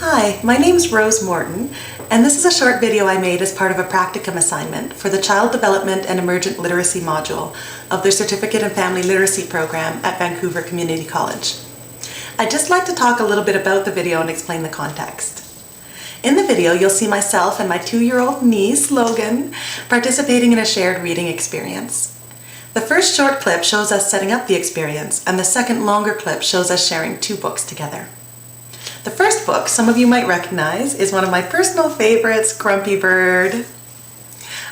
Hi, my name's Rose Morton, and this is a short video I made as part of a practicum assignment for the Child Development and Emergent Literacy module of their Certificate in Family Literacy program at Vancouver Community College. I'd just like to talk a little bit about the video and explain the context. In the video, you'll see myself and my 2-year-old niece, Logan, participating in a shared reading experience. The first short clip shows us setting up the experience, and the second longer clip shows us sharing 2 books together. The first book, some of you might recognize, is one of my personal favorites, Grumpy Bird.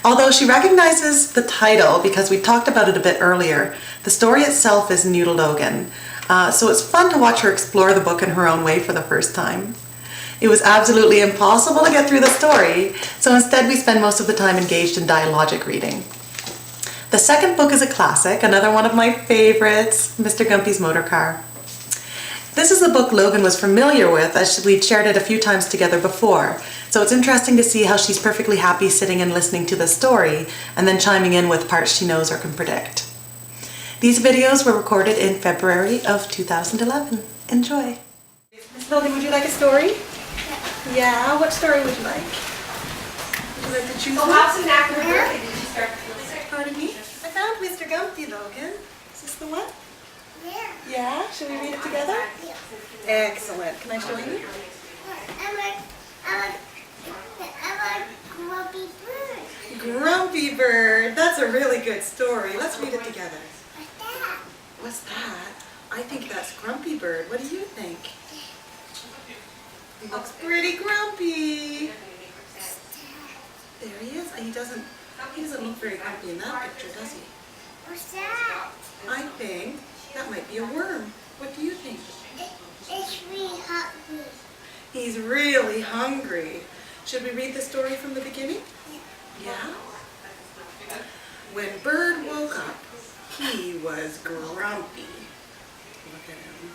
Although she recognizes the title because we talked about it a bit earlier, the story itself is new to Logan, so it's fun to watch her explore the book in her own way for the first time. It was absolutely impossible to get through the story, so instead we spend most of the time engaged in dialogic reading. The second book is a classic, another one of my favorites, Mr. Gumpy's Motor Car. This is a book Logan was familiar with, as we'd shared it a few times together before, so it's interesting to see how she's perfectly happy sitting and listening to the story and then chiming in with parts she knows or can predict. These videos were recorded in February of 2011. Enjoy! Miss Logan, would you like a story? Yeah, what story would you like? Would you like to choose one? Perhaps an active birthday. Did you start to feel sick? Pardon me? I found Mr. Gumpy, Logan. Is this the one? Yeah. Yeah? Should we read it together? Yeah. Excellent. Can I show you? I like Grumpy Bird. Grumpy Bird. That's a really good story. Let's read it together. What's that? What's that? I think that's Grumpy Bird. What do you think? He looks pretty grumpy. There he is. He doesn't look very grumpy in that picture, does he? What's that? I think that might be a worm. What do you think? It's really hungry. He's really hungry. Should we read the story from the beginning? Yeah? When Bird woke up, he was grumpy. Look at him.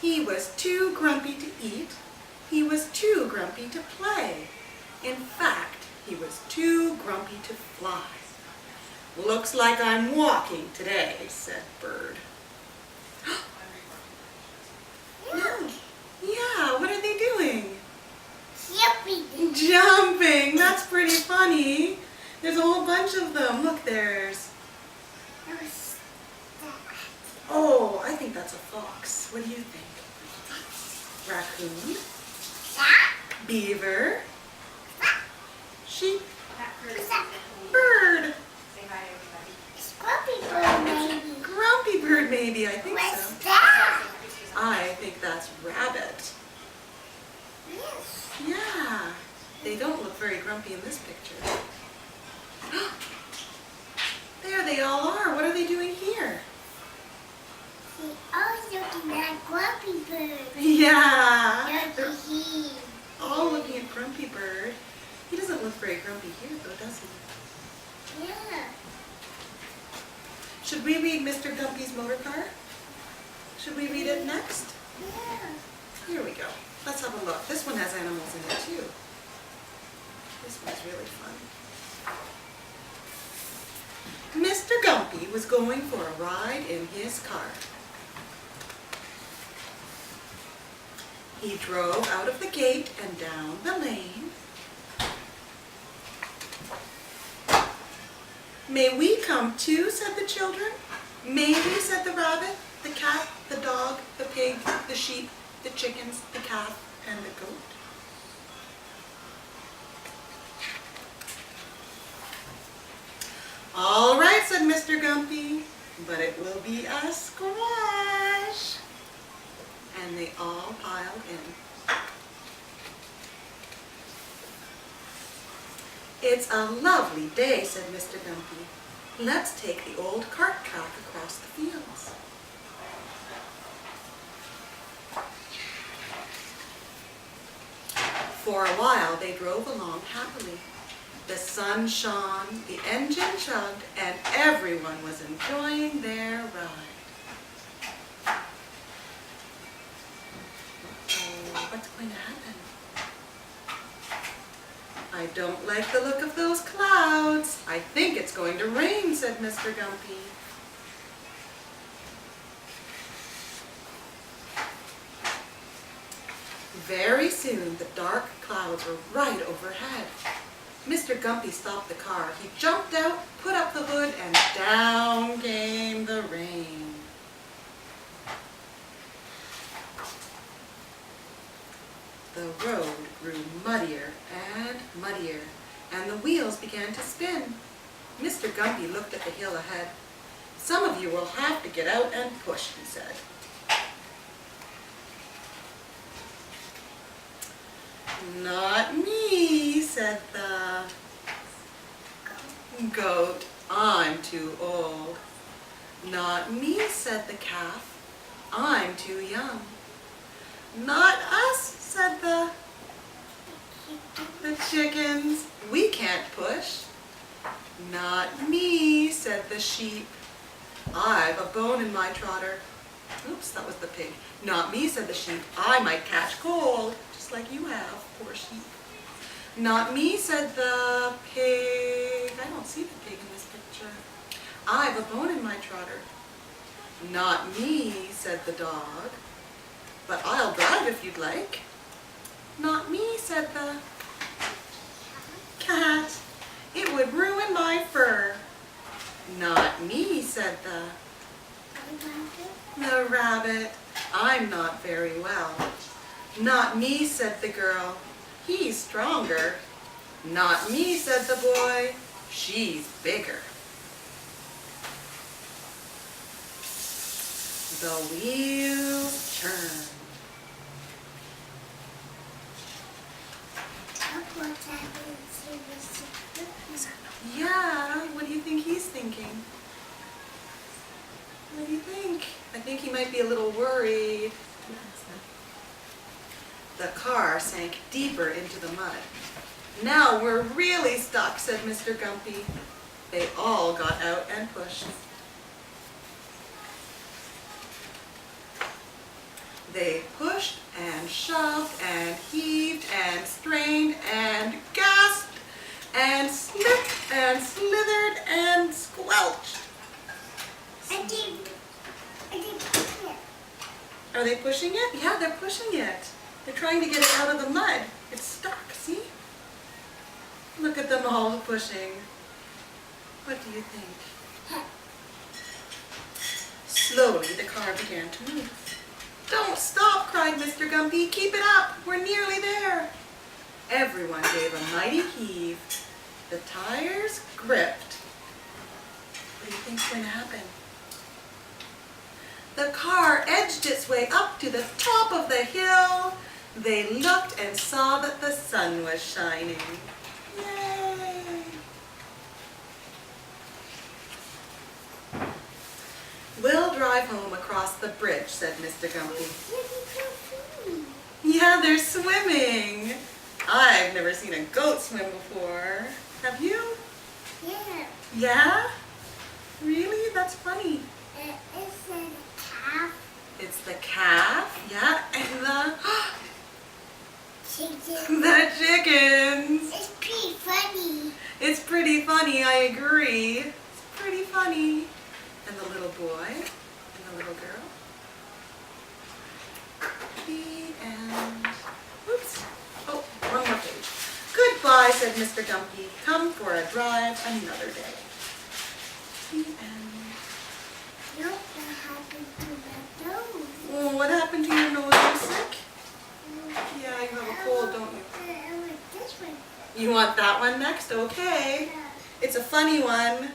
He was too grumpy to eat. He was too grumpy to play. In fact, he was too grumpy to fly. Looks like I'm walking today, said Bird. Look. Yeah, what are they doing? Jumping. Jumping! That's pretty funny. There's a whole bunch of them. Look, there's... What's that? Oh, I think that's a fox. What do you think? Raccoon? That? Beaver? Sheep? What's that? Bird? Say hi to everybody. It's Grumpy Bird, maybe. Grumpy Bird, maybe. I think What's so. that? I think that's rabbit. Yes. Yeah. They don't look very grumpy in this picture. There they all are. What are they doing here? They all looking at Grumpy Bird. Yeah. They're Look at him. all looking at Grumpy Bird. He doesn't look very grumpy here, though, does he? Yeah. Should we read Mr. Gumpy's Motor Car? Should we read it next? Yeah. Here we go. Let's have a look. This one has animals in it, too. This one's really fun. Mr. Gumpy was going for a ride in his car. He drove out of the gate and down the lane. May we come too, said the children. Maybe, said the rabbit, the cat, the dog, the pig, the sheep, the chickens, the calf, and the goat. All right, said Mr. Gumpy, but it will be a squash. And they all piled in. It's a lovely day, said Mr. Gumpy. Let's take the old cart track across the fields. For a while they drove along happily. The sun shone, the engine chugged, and everyone was enjoying their ride. Oh, what's going to happen? I don't like the look of those clouds. I think it's going to rain, said Mr. Gumpy. Very soon the dark clouds were right overhead. Mr. Gumpy stopped the car. He jumped out, put up the hood, and down came the rain. The road grew muddier and muddier, and the wheels began to spin. Mr. Gumpy looked at the hill ahead. "Some of you will have to get out and push," he said. "Not me," said the goat. "I'm too old." "Not me," said the calf. "I'm too young." "Not us," said the chickens. "We can't push." "Not me," said the sheep. "I've a bone in my trotter." Oops, that was the pig. "Not me," said the sheep. "I might catch cold, just like you have, poor sheep." "Not me," said the pig. I don't see the pig in this picture. "I've a bone in my trotter." "Not me," said the dog. "But I'll drive if you'd like." "Not me," said the cat. "It would ruin my fur." "Not me," said the rabbit. "I'm not very well." "Not me," said the girl. "He's stronger." "Not me," said the boy. "She's bigger." The wheels turn. Yeah, what do you think he's thinking? What do you think? I think he might be a little worried. The car sank deeper into the mud. "Now we're really stuck," said Mr. Gumpy. They all got out and pushed. They pushed and shoved and heaved and strained and gasped and slipped and slithered and squelched. Are they pushing it? Yeah, they're pushing it. They're trying to get it out of the mud. It's stuck, see? Look at them all pushing. What do you think? Slowly, the car began to move. "Don't stop," cried Mr. Gumpy. "Keep it up. We're nearly there." Everyone gave a mighty heave. The tires gripped. What do you think's going to happen? The car edged its way up to the top of the hill. They looked and saw that the sun was shining. Yay! "We'll drive home across the bridge," said Mr. Gumpy. Yeah, they're swimming. I've never seen a goat swim before. Have you? Yeah. Yeah? Really? That's funny. It's a calf. It's the calf, yeah, and Chicken. the chickens. It's pretty funny. It's pretty funny, I agree. It's pretty funny. And the little boy and the little girl. The end. Oops. Oh, one more page. "Goodbye," said Mr. Gumpy. "Come for a drive another day." The end. Look what happened to the nose. Oh, what happened to your nose? Are you sick? Yeah, you have a cold, don't you? I want this one. You want that one next? Okay. Yeah. It's a funny one.